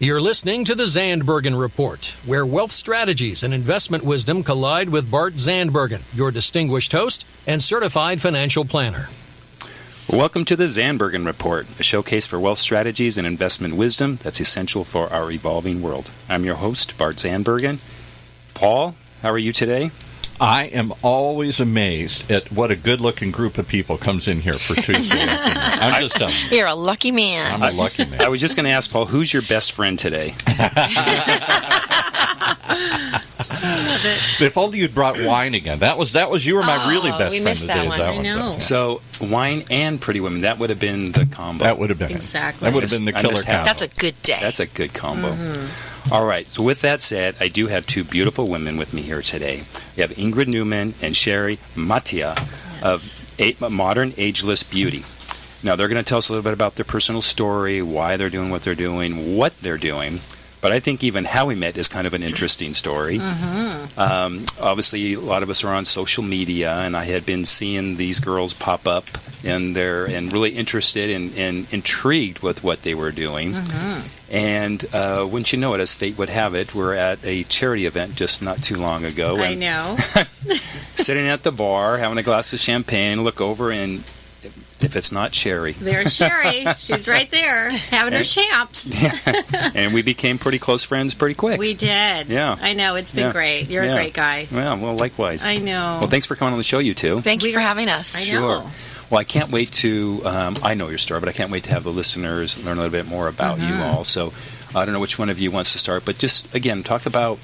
You're listening to the Zandbergen Report, where wealth strategies and investment wisdom collide with Bart Zandbergen, your distinguished host and certified financial planner. Welcome to the Zandbergen Report, a showcase for wealth strategies and investment wisdom that's essential for our evolving world. I'm your host, Bart Zandbergen. Paul, how are you today? I am always amazed at what a good-looking group of people comes in here for Tuesday. I'm just telling you. You're a lucky man. I'm a lucky man. I was just going to ask Paul, who's your best friend today? If only you'd brought wine again. That was you were my really best we friend missed today. that one. I know. But, So, wine and Pretty Women, that would have been the combo. that would have been Exactly. That would have been the killer combo. That's a good day. That's a good combo. All right. So with that said, I do have two beautiful women with me here today. We have Ingrid Newman and Sherry Mattia of Modern Ageless Beauty. Now, they're going to tell us a little bit about their personal story, why they're doing what they're doing. But I think even how we met is kind of an interesting story. Obviously, a lot of us are on social media, and I had been seeing these girls pop up, and really interested and intrigued with what they were doing. And wouldn't you know it, as fate would have it, we're at a charity event just not too long ago. I know. Sitting at the bar, having a glass of champagne, look over, and if it's not Sherry. There's Sherry. She's right there, having her champs. And we became pretty close friends pretty quick. We did. Yeah. I know. It's been great. You're a great guy. Well, likewise. I know. Well, thanks for coming on the show, you two. Thank you for having us. I know. Sure. Well, I can't wait to, I know your story, but I can't wait to have the listeners learn a little bit more about you all. So I don't know which one of you wants to start, but just, again, talk about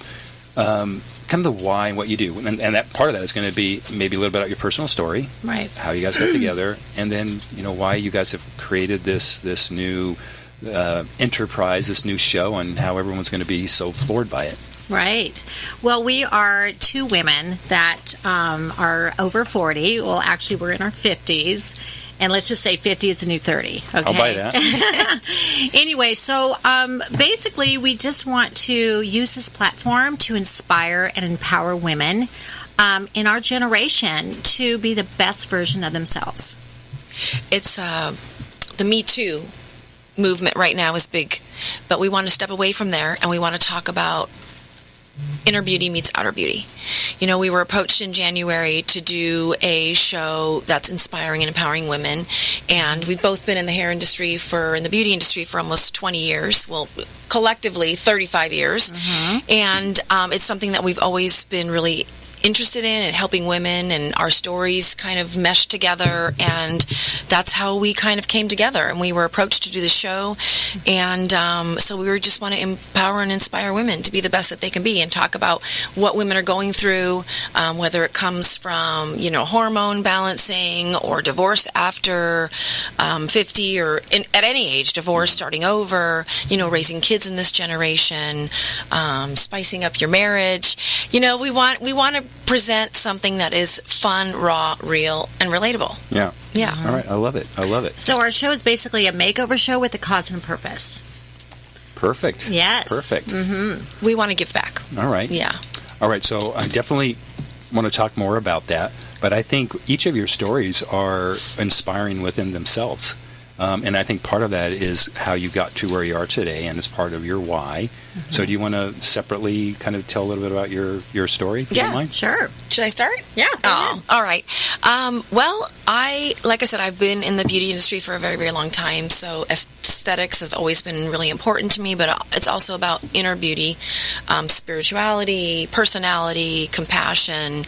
kind of the why and what you do. And that part of that is going to be maybe a little bit about your personal story. Right. How you guys got together. And then, why you guys have created this new enterprise, this new show, and how everyone's going to be so floored by it. Right. Well, we are two women that are over 40. Well, actually, we're in our 50s. And let's just say 50 is the new 30. Okay? I'll buy that. Anyway, so basically, we just want to use this platform to inspire and empower women in our generation to be the best version of themselves. It's the Me Too movement right now is big, but we want to step away from there and we want to talk about inner beauty meets outer beauty. We were approached in January to do a show that's inspiring and empowering women, and we've both been in the hair industry in the beauty industry for almost 20 years. Well, collectively 35 years. And it's something that we've always been really interested in and helping women, and our stories kind of mesh together, and that's how we kind of came together. And we were approached to do the show, and so we just want to empower and inspire women to be the best that they can be and talk about what women are going through, whether it comes from hormone balancing or divorce after 50 or at any age, divorce, starting over, raising kids in this generation, spicing up your marriage. We want to present something that is fun, raw, real, and relatable. Yeah. Yeah. All right. I love it. So our show is basically a makeover show with a cause and purpose. Perfect. Yes. Perfect. We want to give back. All right. Yeah. All right. So I definitely want to talk more about that, but I think each of your stories are inspiring within themselves. And I think part of that is how you got to where you are today, and it's part of your why. So do you want to separately kind of tell a little bit about your story, if you don't mind? Sure. Should I start? Yeah. Oh, all right. Well, like I said, I've been in the beauty industry for a very, very long time, so aesthetics have always been really important to me, but it's also about inner beauty, spirituality, personality, compassion,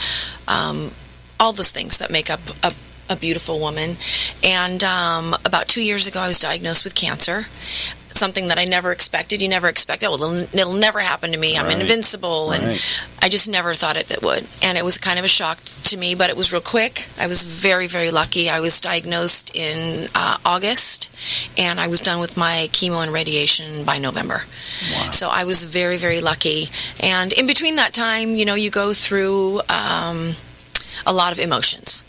all those things that make up a beautiful woman. And about 2 years ago, I was diagnosed with cancer, something that I never expected. You never expect, it'll never happen to me. I'm invincible. And I just never thought it would. And it was kind of a shock to me, but it was real quick. I was very, very lucky. I was diagnosed in August, and I was done with my chemo and radiation by November. Wow. So I was very, very lucky. And in between that time, you go through a lot of emotions.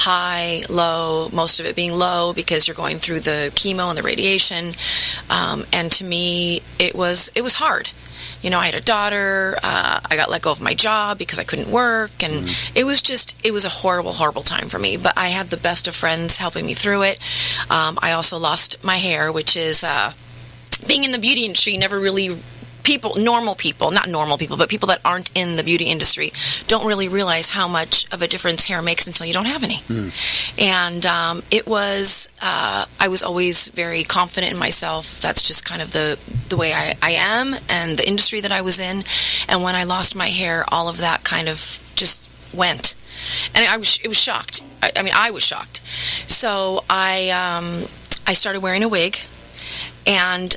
High, low, most of it being low because you're going through the chemo and the radiation. And to me, it was hard. I had a daughter. I got let go of my job because I couldn't work. And it was a horrible, horrible time for me. But I had the best of friends helping me through it. I also lost my hair, which is being in the beauty industry, never really normal people, not normal people, but people that aren't in the beauty industry don't really realize how much of a difference hair makes until you don't have any. And it was, I was always very confident in myself. That's just kind of the way I am and the industry that I was in. And when I lost my hair, all of that kind of just went. And I was shocked. I was shocked. So I started wearing a wig, and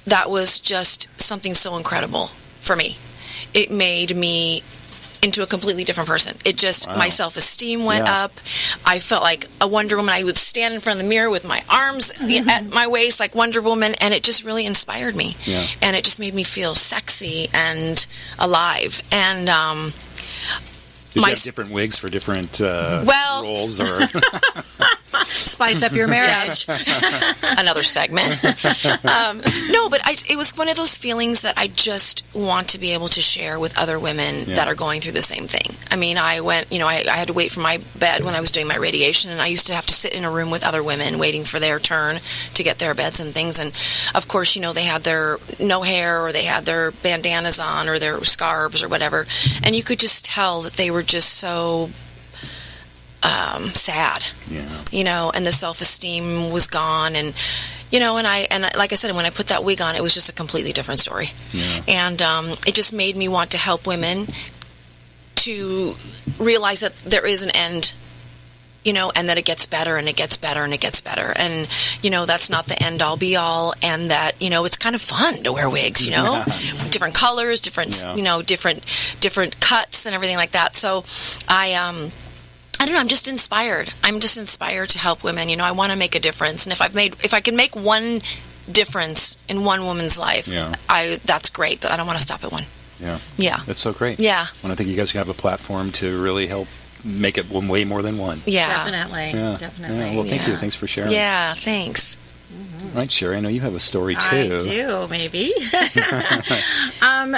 that was just something so incredible for me. It made me into a completely different person. It just, my self-esteem went up. I felt like a Wonder Woman. I would stand in front of the mirror with my arms at my waist like Wonder Woman, and it just really inspired me. Yeah. And it just made me feel sexy and alive. And did you have different wigs for different roles? Or spice up your marriage. Another segment. No, but it was one of those feelings that I just want to be able to share with other women that are going through the same thing. I mean, I went, I had to wait for my bed when I was doing my radiation, and I used to have to sit in a room with other women waiting for their turn to get their beds and things. And of course, they had their no hair, or they had their bandanas on, or their scarves or whatever. And you could just tell that they were just so sad, and the self-esteem was gone, and like I said, when I put that wig on, it was just a completely different story, and it just made me want to help women to realize that there is an end, and that it gets better and it gets better and it gets better, and that's not the end all be all, and that it's kind of fun to wear wigs, different colors, different different cuts and everything like that. So I don't know. I'm just inspired. I'm just inspired to help women. I want to make a difference, and if I can make one difference in one woman's life, that's great. But I don't want to stop at one. Yeah, that's so great. Yeah, and I think you guys have a platform to really help make it way more than one. Yeah, definitely. Yeah. Well, thank you. Thanks for sharing. Yeah, thanks. All right, Sherry, I know you have a story too. I do, maybe.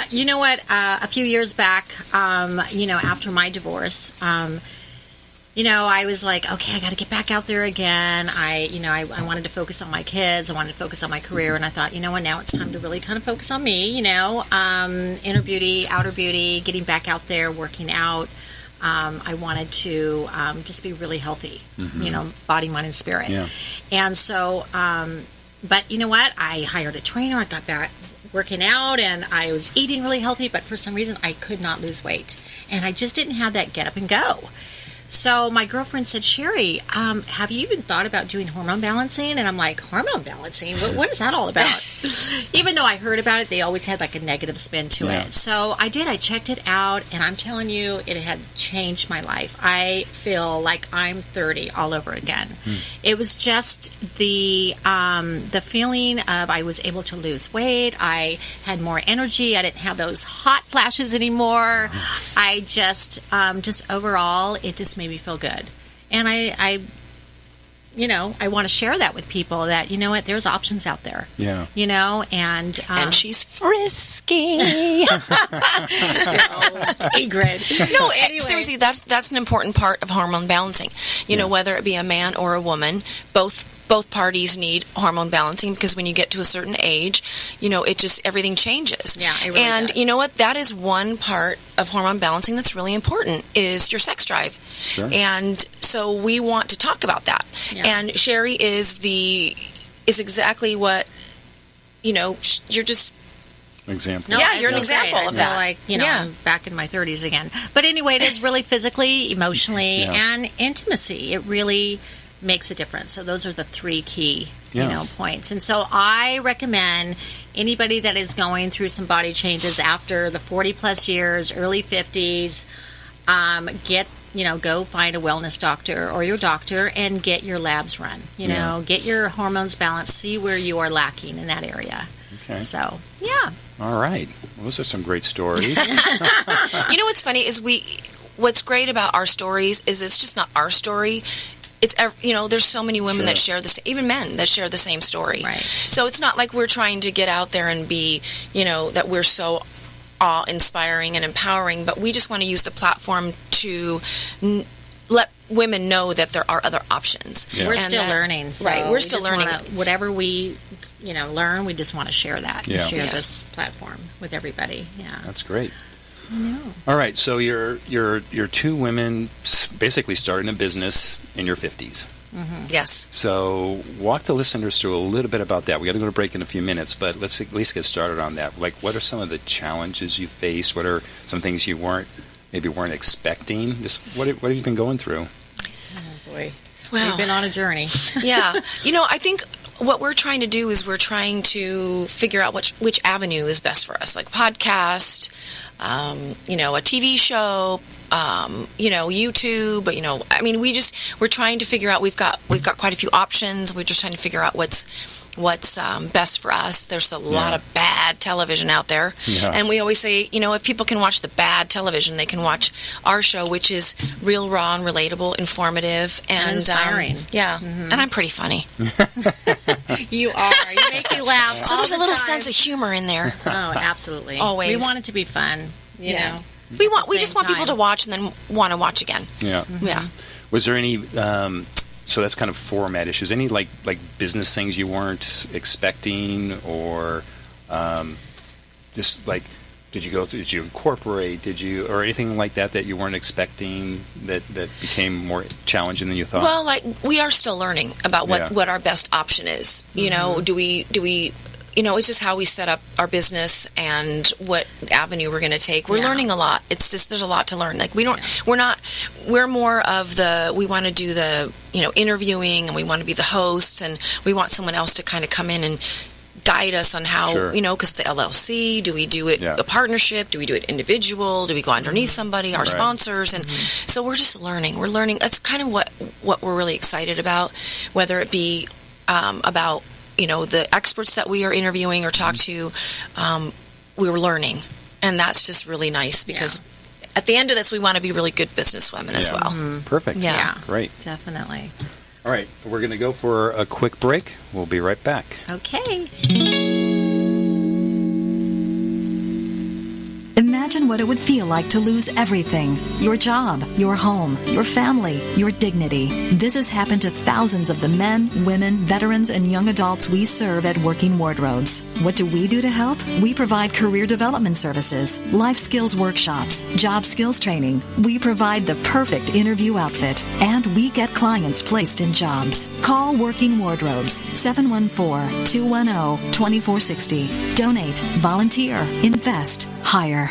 You know what? A few years back, after my divorce, I was like, okay, I got to get back out there again. I wanted to focus on my kids. I wanted to focus on my career. And I thought, now it's time to really kind of focus on me, inner beauty, outer beauty, getting back out there, working out. I wanted to just be really healthy, body, mind, and spirit. Yeah. And so, but you know what? I hired a trainer. I got back working out, and I was eating really healthy, but for some reason I could not lose weight. And I just didn't have that get up and go. So my girlfriend said, Sherry, have you even thought about doing hormone balancing? And I'm like, hormone balancing? What is that all about? Even though I heard about it, they always had like a negative spin to it. So I did. I checked it out, and I'm telling you, it had changed my life. I feel like I'm 30 all over again. It was just the feeling of I was able to lose weight. I had more energy. I didn't have those hot flashes anymore. I just overall, it just made me feel good. And I want to share that with people that, there's options out there. Yeah. And she's frisky. Ingrid. No, anyway. Seriously, that's an important part of hormone balancing. Whether it be a man or a woman, both parties need hormone balancing, because when you get to a certain age, it just, everything changes. Yeah, it really and does. You know what? That is one part of hormone balancing that's really important, is your sex drive. Sure. And so we want to talk about that. Yeah. And Sherry is exactly what, you're just... Example. No, yeah, you're an example of that. Like, I'm back in my 30s again. But anyway, it is really physically, emotionally, and intimacy. It really makes a difference. So those are the three key, points. And so I recommend anybody that is going through some body changes after the 40 plus years, early 50s, go find a wellness doctor or your doctor and get your labs run. Get your hormones balanced, see where you are lacking in that area. Okay. So, yeah. All right. Well, those are some great stories. What's funny is what's great about our stories is it's just not our story. It's, there's so many women that share even men that share the same story. Right. So it's not like we're trying to get out there and be, that we're so awe-inspiring and empowering, but we just want to use the platform to let women know that there are other options. Yeah. We're still learning. So right, we're still learning. Whatever we, learn, we just want to share that. Yeah. And share Yeah. this platform with everybody. Yeah. That's great. I know. All right, so you're two women basically starting a business in your 50s. Yes. So walk the listeners through a little bit about that. We got to go to break in a few minutes, but let's at least get started on that. Like, what are some of the challenges you face? What are some things you weren't expecting? Just what have you been going through? Oh, boy. Wow. We've been on a journey. Yeah. I think what we're trying to do is we're trying to figure out which avenue is best for us, like podcast, a TV show, YouTube, but we're trying to figure out, we've got quite a few options. We're just trying to figure out what's best for us. There's a lot of bad television out there. Yeah. And we always say, if people can watch the bad television, they can watch our show, which is real, raw, and relatable, informative, and inspiring. And I'm pretty funny. You are. You make me laugh. So all there's a the little time. sense of humor in there. Oh, absolutely. Always. We want it to be fun. You know. We just want people time. to watch and then want to watch again. Yeah. Yeah. Was there any? So that's kind of format issues. Any like business things you weren't expecting, or just like did you incorporate? Or anything like that you weren't expecting that became more challenging than you thought? Well, like we are still learning about what our best option is. Do we it's just how we set up our business and what avenue we're going to take. We're learning a lot. It's just there's a lot to learn. Like we're more of we want to do the interviewing, and we want to be the hosts, and we want someone else to kind of come in and guide us on how because the LLC, do we do it a partnership, do we do it individual, do we go underneath somebody, our sponsors, and so we're just learning. We're learning. That's kind of what we're really excited about, whether it be about the experts that we are interviewing or talk to, we were learning. And that's just really nice because at the end of this, we want to be really good businesswomen as well. Perfect. Yeah. Great. Definitely. All right. We're going to go for a quick break. We'll be right back. Okay. Imagine what it would feel like to lose everything. Your job, your home, your family, your dignity. This has happened to thousands of the men, women, veterans, and young adults we serve at Working Wardrobes. What do we do to help? We provide career development services, life skills workshops, job skills training. We provide the perfect interview outfit, and we get clients placed in jobs. Call Working Wardrobes, 714-210-2460. Donate, volunteer, invest, hire.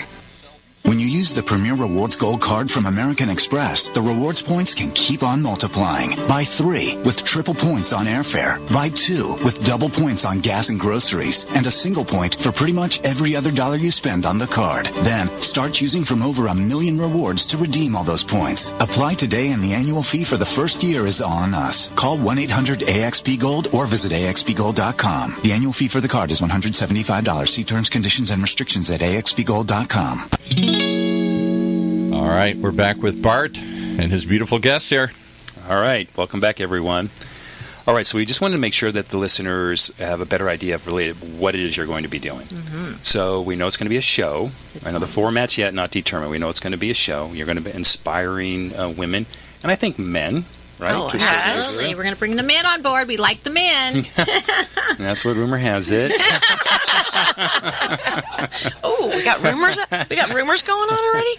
When you use the Premier Rewards Gold Card from American Express, the rewards points can keep on multiplying. Buy 3 with triple points on airfare. Buy 2 with double points on gas and groceries. And a single point for pretty much every other dollar you spend on the card. Then, start choosing from over 1 million rewards to redeem all those points. Apply today and the annual fee for the first year is on us. Call 1-800-AXP-GOLD or visit AXPGold.com. The annual fee for the card is $175. See terms, conditions, and restrictions at AXPGold.com. All right, we're back with Bart and his beautiful guests here. All right, welcome back, everyone. All right, so we just wanted to make sure that the listeners have a better idea of what it is you're going to be doing. So we know it's going to be a show. I know the format's yet not determined. We know it's going to be a show. You're going to be inspiring women, and I think men, right? Oh, absolutely. We're going to bring the men on board. We like the men. That's what rumor has it. Oh, we got rumors. We got rumors going on already.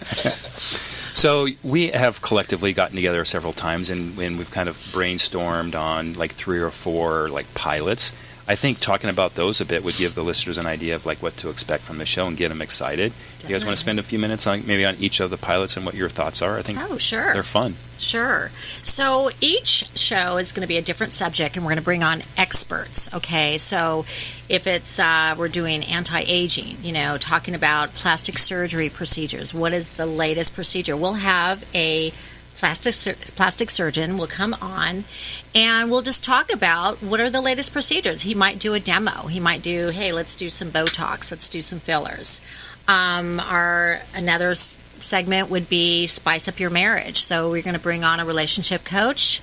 So we have collectively gotten together several times, and we've kind of brainstormed on like 3 or 4 like pilots. I think talking about those a bit would give the listeners an idea of like what to expect from the show and get them excited. Definitely. You guys want to spend a few minutes on maybe on each of the pilots and what your thoughts are? I think sure. They're fun. Sure. So each show is going to be a different subject, and we're going to bring on experts. Okay. So if it's we're doing anti-aging, talking about plastic surgery procedures. What is the latest procedure? We'll have a plastic surgeon will come on, and we'll just talk about what are the latest procedures. He might do a demo. He might do, hey, let's do some Botox. Let's do some fillers. Another segment would be spice up your marriage. So we're going to bring on a relationship coach,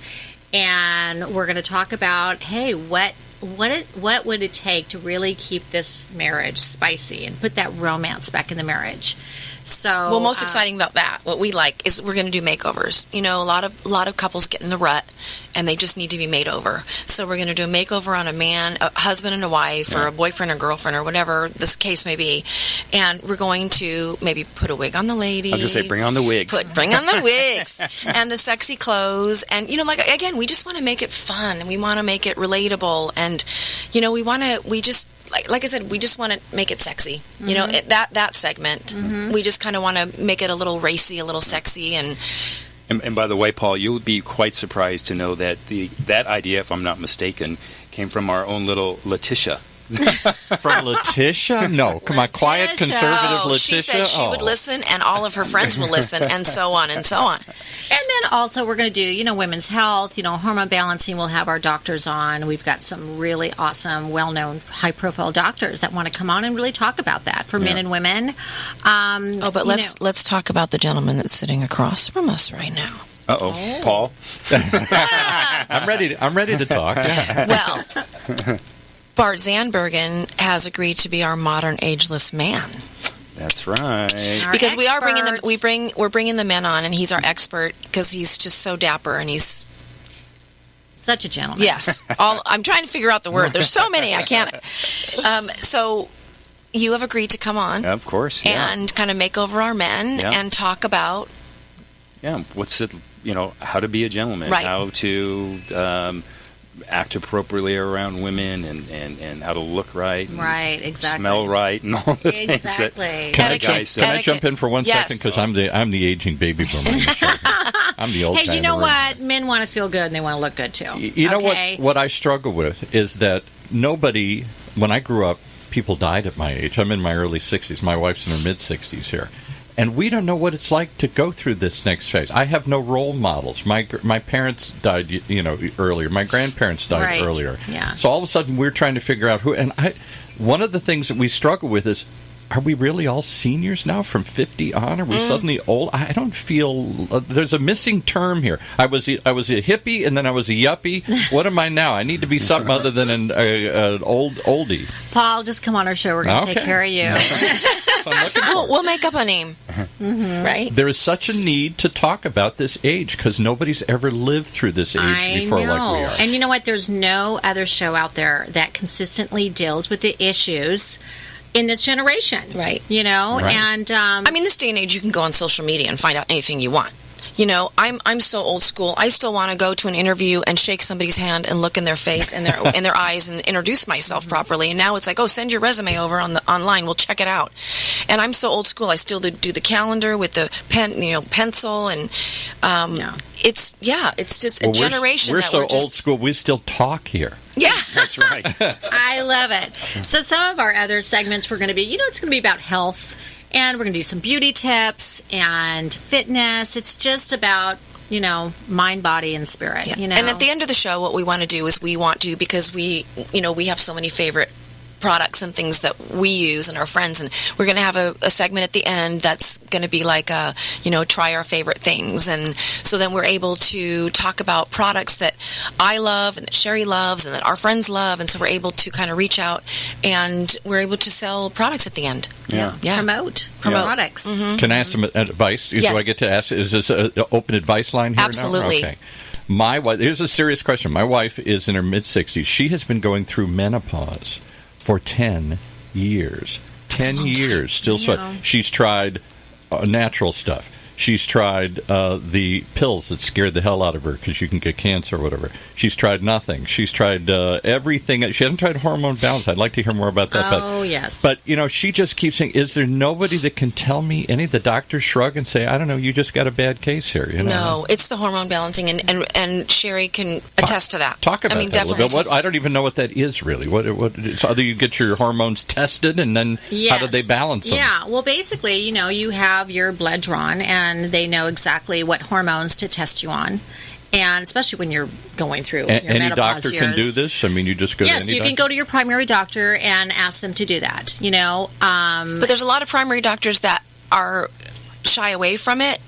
and we're going to talk about, hey, what would it take to really keep this marriage spicy and put that romance back in the marriage? So, well, most exciting about that, what we like, is we're going to do makeovers. You know, a lot of couples get in the rut, and they just need to be made over. So we're going to do a makeover on a man, a husband and a wife, or a boyfriend or girlfriend, or whatever this case may be. And we're going to maybe put a wig on the lady. I was going to say, bring on the wigs. Bring on the wigs and the sexy clothes. And, you know, like, again, we just want to make it fun, and we want to make it relatable. And, you know, like I said, we just want to make it sexy. You know, that segment. We just kind of want to make it a little racy, a little sexy, and by the way, Paul, you'll be quite surprised to know that that idea, if I'm not mistaken, came from our own little Letitia. From Letitia? No. Come on, quiet, conservative Letitia? She said she would listen, and all of her friends will listen, and so on and so on. And then also we're going to do, you know, women's health, you know, hormone balancing. We'll have our doctors on. We've got some really awesome, well-known, high-profile doctors that want to come on and really talk about that for men and women. But let's talk about the gentleman that's sitting across from us right now. Uh-oh. Paul? I'm ready to talk. Well, Bart Zandbergen has agreed to be our modern ageless man. That's right. Because we're bringing the men on, and he's our expert because he's just so dapper, and he's such a gentleman. Yes. I'm trying to figure out the word. There's so many I can't. So you have agreed to come on, of course, and kind of make over our men and talk about what's it, you know, how to be a gentleman, right. How to act appropriately around women, and how to look right, exactly, smell right, and all the things that Can I jump in for 1 second, because I'm the aging baby boomer. I'm the old. Hey, you know what? Men want to feel good, and they want to look good too. You know what I struggle with is that nobody. When I grew up, people died at my age. I'm in my early 60s. My wife's in her mid 60s here. And we don't know what it's like to go through this next phase. I have no role models. My parents died, you know, earlier. My grandparents died earlier. Yeah. So all of a sudden, we're trying to figure out who. And one of the things that we struggle with is, are we really all seniors now from 50 on? Are we suddenly old? I don't feel there's a missing term here. I was a hippie, and then I was a yuppie. What am I now? I need to be something other than an oldie. Paul, just come on our show. We're going to take care of you. We'll make up a name. Right? There is such a need to talk about this age because nobody's ever lived through this age before like we are. And you know what? There's no other show out there that consistently deals with the issues in this generation. Right. You know? Right. And I mean, this day and age, you can go on social media and find out anything you want. You know, I'm so old school. I still want to go to an interview and shake somebody's hand and look in their face and in their eyes and introduce myself properly. And now it's like, send your resume over online. We'll check it out. And I'm so old school. I still do the calendar with the pencil, and it's just a generation. We're so old school. We still talk here. Yeah, that's right. I love it. So some of our other segments we're going to be, it's going to be about health. And we're going to do some beauty tips and fitness. It's just about, mind, body, and spirit. Yeah. And at the end of the show, what we want to do is because we have so many favorite products and things that we use and our friends, and we're going to have a segment at the end that's going to be like try our favorite things. And so then we're able to talk about products that I love and that Sherry loves and that our friends love, and so we're able to kind of reach out and we're able to sell products at the end. Yeah. Promote products. Mm-hmm. Can I ask some advice? Yes. Do I get to ask? Is this an open advice line here? Absolutely. Now? Okay. My wife, here's a serious question. My wife is in her mid-60s. She has been going through menopause for 10 years. 10 years. Still sweat. She's tried natural stuff. She's tried the pills that scared the hell out of her because you can get cancer or whatever. She's tried nothing. She's tried everything. She hasn't tried hormone balance. I'd like to hear more about that. Yes. But, she just keeps saying, is there nobody that can tell me any? The doctors shrug and say, I don't know, you just got a bad case here. No, it's the hormone balancing, and Sherry can attest to that. Talk about that a little bit. I don't even know what that is, really. So either you get your hormones tested, and then how do they balance them? Yeah, well, basically, you have your blood drawn, and they know exactly what hormones to test you on. And especially when you're going through your any menopause doctor years. Can do this? I mean, you just go to any doctor? Yes, you can go to your primary doctor and ask them to do that, But there's a lot of primary doctors that are shy away from it.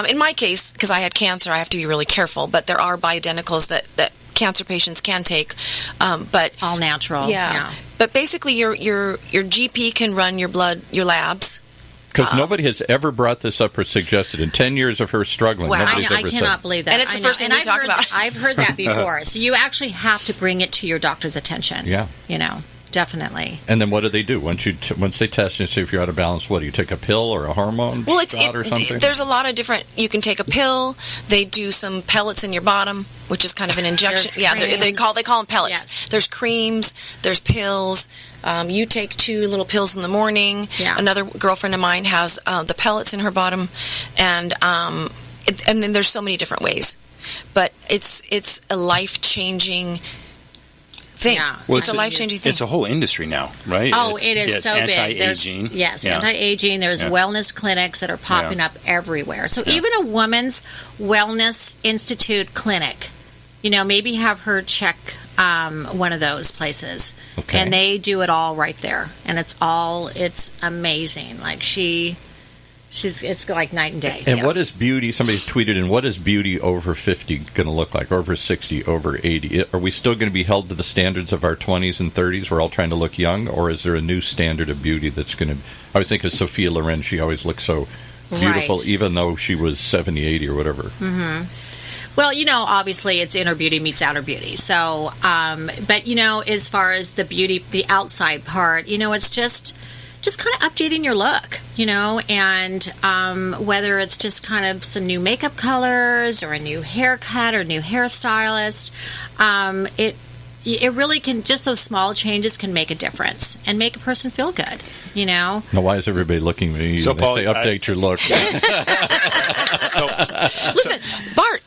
In my case, because I had cancer, I have to be really careful. But there are bioidenticals that cancer patients can take. But all natural. Yeah. But basically, your GP can run your blood, your labs, Because nobody has ever brought this up or suggested. In 10 years of her struggling, Wow. nobody's I ever cannot said. believe that. And it's the first thing we talk about. I've heard that before. So you actually have to bring it to your doctor's attention. Yeah. Definitely. And then what do? Once they test and see if you're out of balance, what do you take a pill or a hormone shot or something? There's a lot of different. You can take a pill. They do some pellets in your bottom, which is kind of an injection. They call them pellets. Yes. There's creams. There's pills. You take 2 little pills in the morning. Yeah. Another girlfriend of mine has the pellets in her bottom, and then there's so many different ways. But it's a life-changing thing. Yeah. Well, it's a life-changing thing. It's a whole industry now, right? Oh, it is so big. Anti-aging. There's anti-aging. There's wellness clinics that are popping up everywhere. So even a woman's wellness institute clinic, maybe have her check one of those places. Okay. And they do it all right there. And it's amazing. Like it's like night and day. And what is beauty? Somebody tweeted in, what is beauty over 50 going to look like? Over 60, over 80? Are we still going to be held to the standards of our 20s and 30s? We're all trying to look young? Or is there a new standard of beauty that's going to... I was thinking of Sophia Loren. She always looked so beautiful, Right. even though she was 70, 80 or whatever. Mm-hmm. Well, obviously it's inner beauty meets outer beauty. So, but, as far as the beauty, the outside part, it's just kind of updating your look, and whether it's just kind of some new makeup colors or a new haircut or new hairstylist, it really can, just those small changes can make a difference and make a person feel good, Now, why is everybody looking at me So, when Paul, they say update your look? Listen, Bart.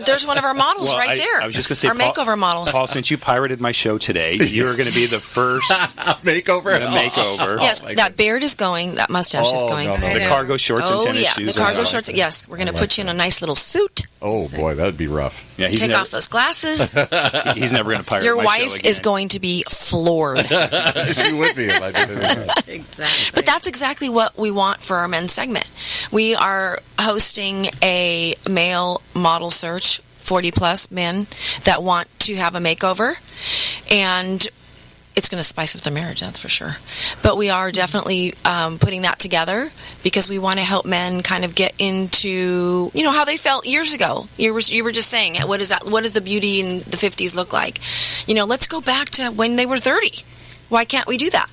There's one of our models right there. I was just going to say, our makeover models. Paul, since you pirated my show today, you're going to be the first makeover. makeover. Yes, that beard is going. That mustache is going. No. The cargo shorts and tennis shoes. The cargo shorts. Yes, we're going to put you in a nice little suit. Oh, boy, that would be rough. Yeah, Take off those glasses. He's never going to pirate Your my show wife again. is going to be floored. She would be if I did that. Exactly. But that's exactly what we want for our men's segment. We are hosting a male model search, 40-plus men that want to have a makeover, and it's going to spice up their marriage, that's for sure. But we are definitely putting that together because we want to help men kind of get into, how they felt years ago. You were just saying, what is that? What does the beauty in the 50s look like? Let's go back to when they were 30. Why can't we do that?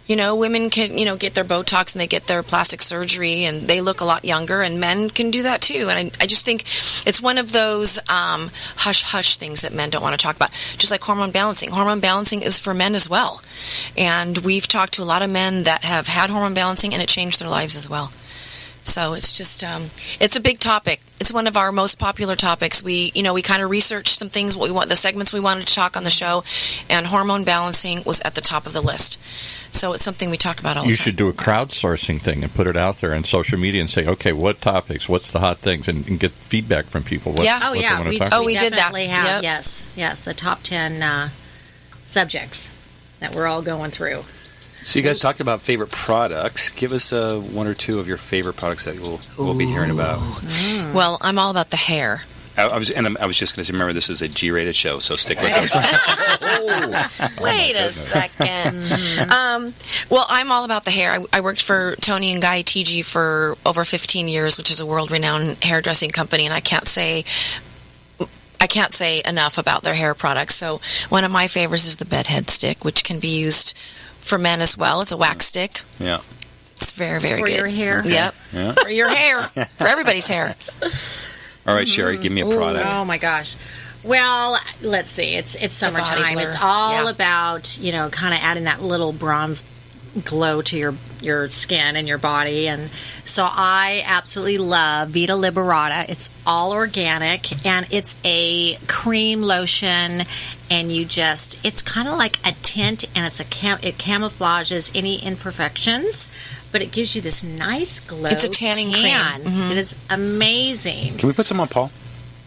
Women can, get their Botox and they get their plastic surgery and they look a lot younger, and men can do that too. And I just think it's one of those hush-hush things that men don't want to talk about, just like hormone balancing. Hormone balancing is for men as well. And we've talked to a lot of men that have had hormone balancing and it changed their lives as well. So it's just, it's a big topic. It's one of our most popular topics. We kind of researched some things, the segments we wanted to talk on the show, and hormone balancing was at the top of the list. So it's something we talk about all the time. You should do a crowdsourcing thing and put it out there on social media and say, okay, what topics, what's the hot things, and get feedback from people. What they want to talk about. We did that. Have, yes, the top 10 subjects that we're all going through. So you guys talked about favorite products. Give us one or two of your favorite products that we'll be hearing about. Well, I'm all about the hair. I was just going to say, remember, this is a G-rated show, so stick with us. Wait a second. Well, I'm all about the hair. I worked for Tony and Guy TG for over 15 years, which is a world-renowned hairdressing company, and I can't say enough about their hair products. So one of my favorites is the bedhead stick, which can be used for men as well. It's a wax stick. Yeah. It's very, very for good. For your hair? Okay. Yep. Yeah. For your hair. For everybody's hair. All right, Sherry, give me a product. Oh, my gosh. Well, let's see. It's summertime. blur. It's all about, kind of adding that little bronze glow to your skin and your body. And so I absolutely love Vita Liberata. It's all organic, and it's a cream lotion, and it's kind of like a tint, and it camouflages any imperfections, but it gives you this nice glow. It's a tanning cream. Mm-hmm. It is amazing. Can we put some on Paul?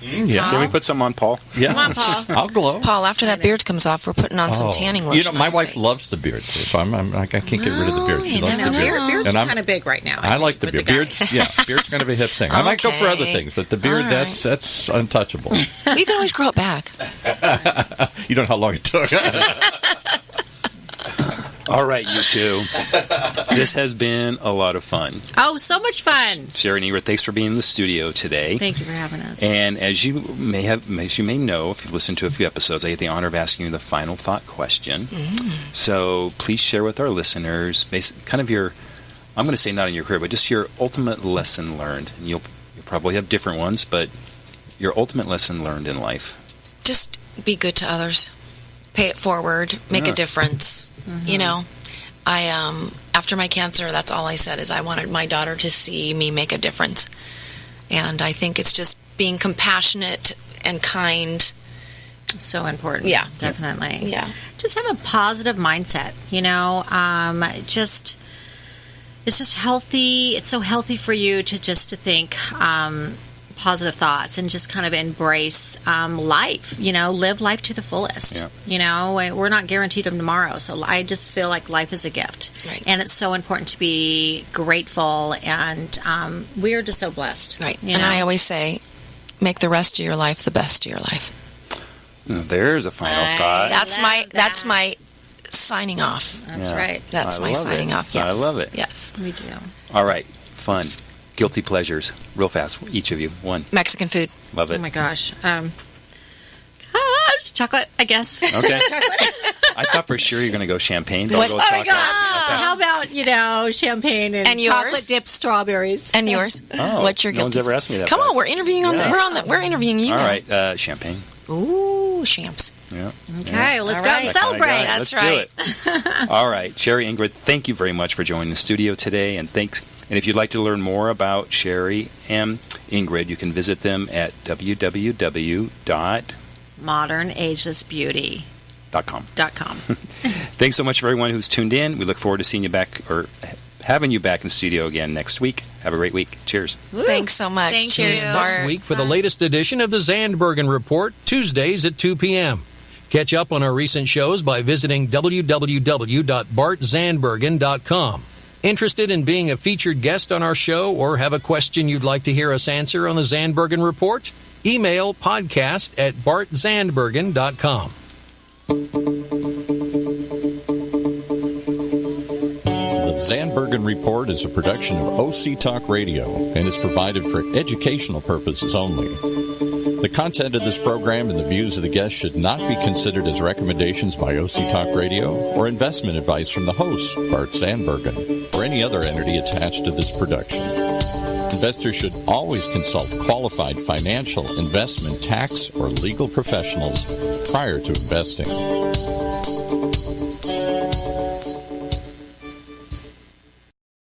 Yeah. Can we put some on Paul? Yeah. Come on, Paul. I'll glow. Paul, after that beard comes off, we're putting on some tanning lotion. My on wife your face. loves the beard, so I can't get rid of the beard. She loves the beard. Beard's And kind of big right now. I like the beard. Beard's kind of a hip thing. I might go for other Okay. things, but the beard, All right. that's untouchable. Well, you can always grow it back. You don't know how long it took. All right, you two. This has been a lot of fun. Oh, so much fun. Sherry and Ingrid, thanks for being in the studio today. Thank you for having us. And as you may know, if you've listened to a few episodes, I get the honor of asking you the final thought question. So please share with our listeners, kind of your, I'm going to say not in your career, but just your ultimate lesson learned. And you'll probably have different ones, but your ultimate lesson learned in life. Just be good to others. Pay it forward. Make a difference. You know, I after my cancer, that's all I said is I wanted my daughter to see me make a difference. And I think it's just being compassionate and kind. So important. Yeah. Definitely. Yeah. Just have a positive mindset, you know. It's just healthy. It's so healthy for you to think positive thoughts and just kind of embrace life, you know, live life to the fullest. Yeah. You know, we're not guaranteed of tomorrow. So I just feel like life is a gift. Right. And it's so important to be grateful. And we're just so blessed. Right. You And know? I always say, make the rest of your life the best of your life. There's a final thought. That's my signing off. That's right. That's my signing off. Yes. I love it. Yes. We do. All right. Fun. Guilty pleasures. Real fast. Each of you. One. Mexican food. Love it. Oh my gosh. Chocolate, I guess. Okay. I thought for sure you're going to go champagne. Don't What? go Oh my chocolate. God. How about, champagne and yours? chocolate dipped strawberries? And yours? Oh, What's your no guilty? one's ever asked me that. Come before. on, we're interviewing on Yeah. we're interviewing you. All now. right. Champagne. Ooh, champs. Yeah. Okay, let's All go right. and I kinda celebrate. got it. That's Let's right. do it. All right. Sherry, Ingrid, thank you very much for joining the studio today. And thanks. And if you'd like to learn more about Sherry and Ingrid, you can visit them at modernagelessbeauty.com. Thanks so much for everyone who's tuned in. We look forward to seeing you back or having you back in the studio again next week. Have a great week. Cheers. Thanks so much. Thank Cheers, you. Bart. Next week for the latest edition of the Zandbergen Report, Tuesdays at 2 p.m. Catch up on our recent shows by visiting www.bartzandbergen.com. Interested in being a featured guest on our show or have a question you'd like to hear us answer on the Zandbergen Report? Email podcast@bartzandbergen.com. The Zandbergen Report is a production of OC Talk Radio and is provided for educational purposes only. The content of this program and the views of the guests should not be considered as recommendations by OC Talk Radio or investment advice from the host, Bart Zandbergen, or any other entity attached to this production. Investors should always consult qualified financial, investment, tax, or legal professionals prior to investing.